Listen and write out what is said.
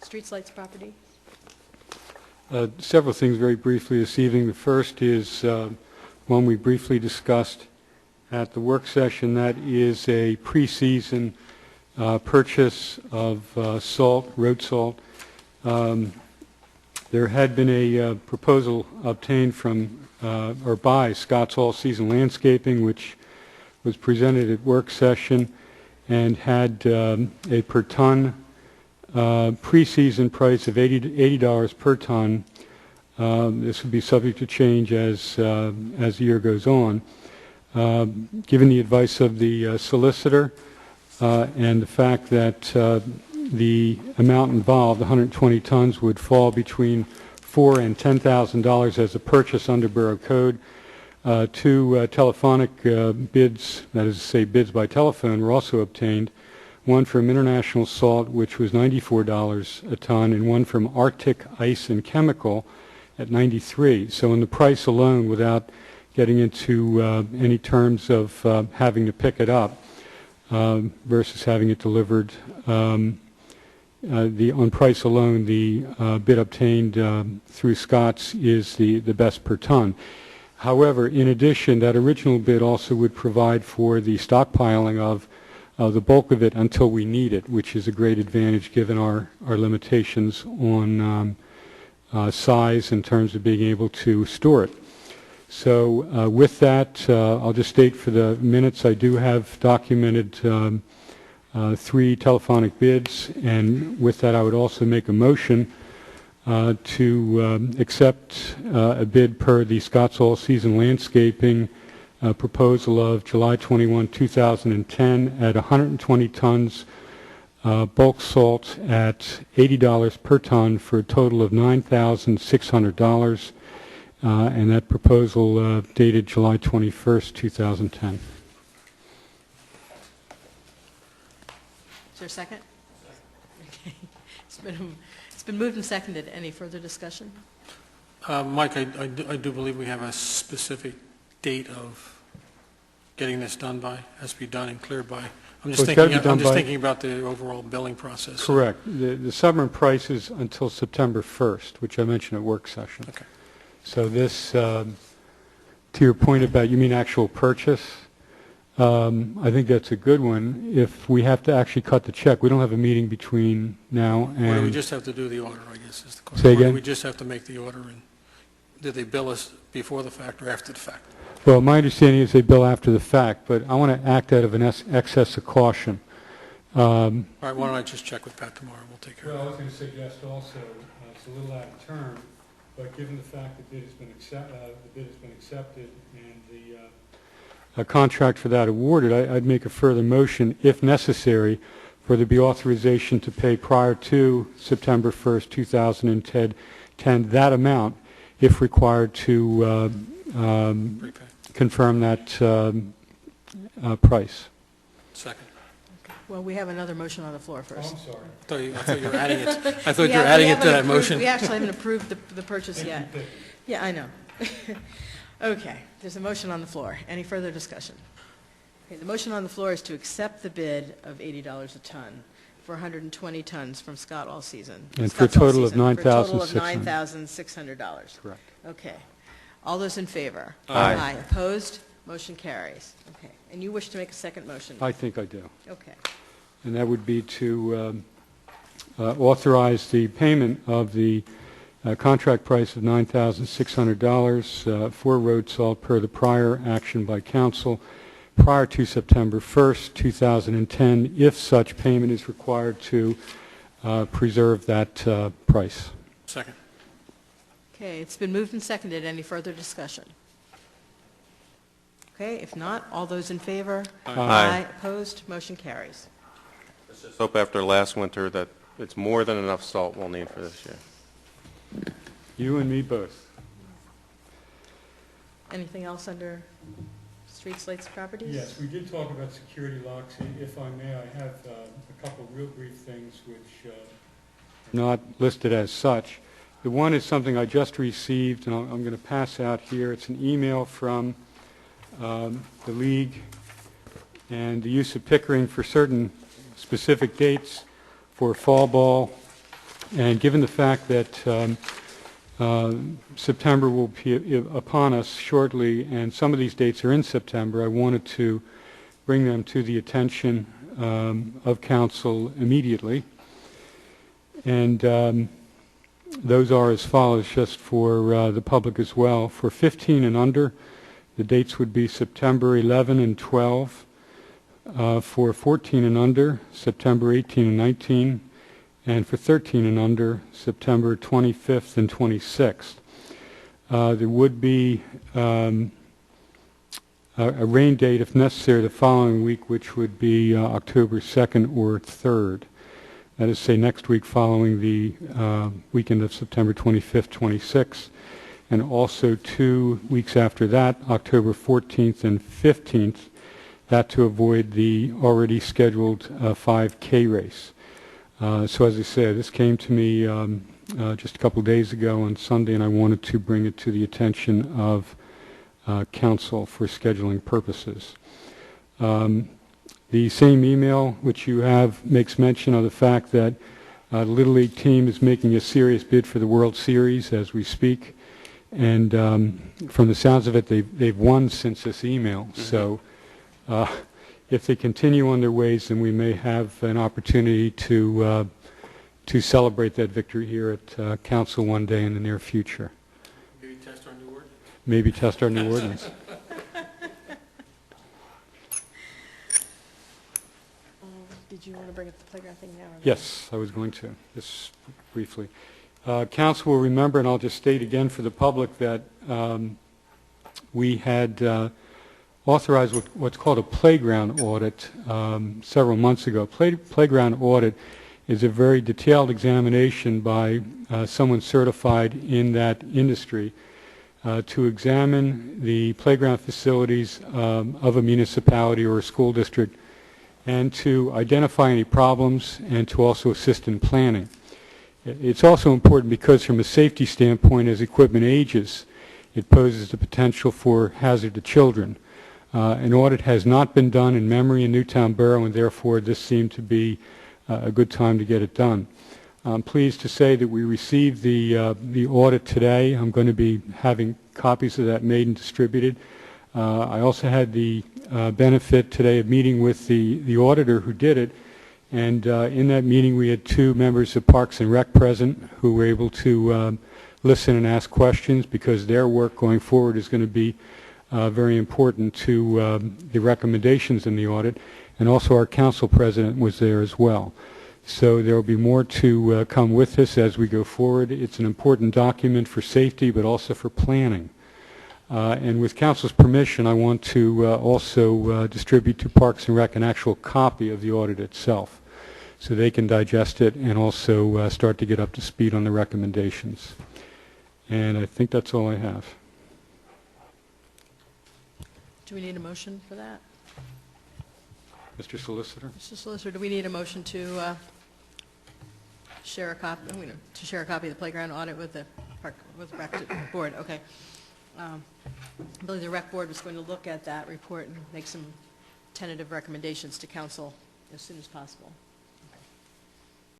Streets, Lights, Property. Several things very briefly this evening. The first is one we briefly discussed at the work session. That is a pre-season purchase of salt, road salt. There had been a proposal obtained from or by Scott's All Season Landscaping, which was presented at work session and had a per ton pre-season price of $80 per ton. This would be subject to change as the year goes on. Given the advice of the solicitor and the fact that the amount involved, 120 tons, would fall between $4,000 and $10,000 as a purchase under Borough Code. Two telephonic bids, that is to say bids by telephone, were also obtained. One from International Salt, which was $94 a ton, and one from Arctic Ice and Chemical at $93. So in the price alone, without getting into any terms of having to pick it up versus having it delivered, on price alone, the bid obtained through Scott's is the best per ton. However, in addition, that original bid also would provide for the stockpiling of the bulk of it until we need it, which is a great advantage given our limitations on size in terms of being able to store it. So with that, I'll just state for the minutes, I do have documented 3 telephonic bids, and with that I would also make a motion to accept a bid per the Scott's All Season Landscaping proposal of July 21, 2010 at 120 tons bulk salt at $80 per ton for a total of $9,600, and that proposal dated July 21st, 2010. Is there a second? Okay. It's been moved and seconded. Any further discussion? Mike, I do believe we have a specific date of getting this done by, has to be done and cleared by. I'm just thinking about the overall billing process. Correct. The summer price is until September 1st, which I mentioned at work session. Okay. So this, to your point about, you mean actual purchase? I think that's a good one. If we have to actually cut the check, we don't have a meeting between now and... Or do we just have to do the order, I guess, is the question. Say again? Or do we just have to make the order, and did they bill us before the fact or after the fact? Well, my understanding is they bill after the fact, but I want to act out of an excess of caution. All right, why don't I just check with Pat tomorrow, we'll take care of it. Well, I was going to suggest also, it's a little out of turn, but given the fact that the bid has been accepted and the contract for that awarded, I'd make a further motion, if necessary, for there be authorization to pay prior to September 1st, 2010, that amount, if required to confirm that price. Second. Well, we have another motion on the floor first. I'm sorry. I thought you were adding it. I thought you were adding it to that motion. We actually haven't approved the purchase yet. Yeah, I know. Okay, there's a motion on the floor. Any further discussion? Okay, the motion on the floor is to accept the bid of $80 a ton for 120 tons from Scott All Season. And for a total of $9,600. $9,600. Correct. Okay. All those in favor? Aye. Opposed? Motion carries. Okay. And you wish to make a second motion? I think I do. Okay. And that would be to authorize the payment of the contract price of $9,600 for road salt per the prior action by council prior to September 1st, 2010, if such payment is required to preserve that price. Second. Okay, it's been moved and seconded. Any further discussion? Okay, if not, all those in favor? Aye. Opposed? Motion carries. Let's just hope after last winter that it's more than enough salt we'll need for this year. You and me both. Anything else under Streets, Lights, Properties? Yes, we did talk about security locks. If I may, I have a couple real brief things which are not listed as such. The one is something I just received, and I'm going to pass out here. It's an email from the League and the use of Pickering for certain specific dates for fall ball And given the fact that September will be upon us shortly, and some of these dates are in September, I wanted to bring them to the attention of council immediately. And those are as follows, just for the public as well. For 15 and under, the dates would be September 11 and 12. For 14 and under, September 18 and 19. And for 13 and under, September 25th and 26th. There would be a rain date, if necessary, the following week, which would be October 2nd or 3rd. That is, say, next week following the weekend of September 25th, 26th, and also 2 weeks after that, October 14th and 15th, that to avoid the already scheduled 5K race. So as I said, this came to me just a couple of days ago on Sunday, and I wanted to bring it to the attention of council for scheduling purposes. The same email which you have makes mention of the fact that the Little League team is making a serious bid for the World Series as we speak, and from the sounds of it, they've won since this email. Mm-hmm. So if they continue on their ways, then we may have an opportunity to celebrate that victory here at council one day in the near future. Maybe test our new ordinance. Maybe test our new ordinance. Did you want to bring up the playground thing now? Or Yes, I was going to, just briefly. Council will remember, and I'll just state again for the public, that we had authorized what's called a playground audit several months ago. Playground audit is a very detailed examination by someone certified in that industry to examine the playground facilities of a municipality or a school district, and to identify any problems and to also assist in planning. It's also important because from a safety standpoint, as equipment ages, it poses the potential for hazard to children. An audit has not been done in memory in Newtown Borough, and therefore this seemed to be a good time to get it done. I'm pleased to say that we received the audit today. I'm going to be having copies of that made and distributed. I also had the benefit today of meeting with the auditor who did it, and in that meeting we had 2 members of Parks and Rec present who were able to listen and ask questions, because their work going forward is going to be very important to the recommendations in the audit, and also our council president was there as well. So there will be more to come with this as we go forward. It's an important document for safety, but also for planning. And with council's permission, I want to also distribute to Parks and Rec an actual copy of the audit itself, so they can digest it and also start to get up to speed on the recommendations. And I think that's all I have. Do we need a motion for that? Mr. Solicitor? Mr. Solicitor, do we need a motion to share a copy? To share a copy of the playground audit with the rec board? Okay. I believe the rec board was going to look at that report and make some tentative recommendations to council as soon as possible.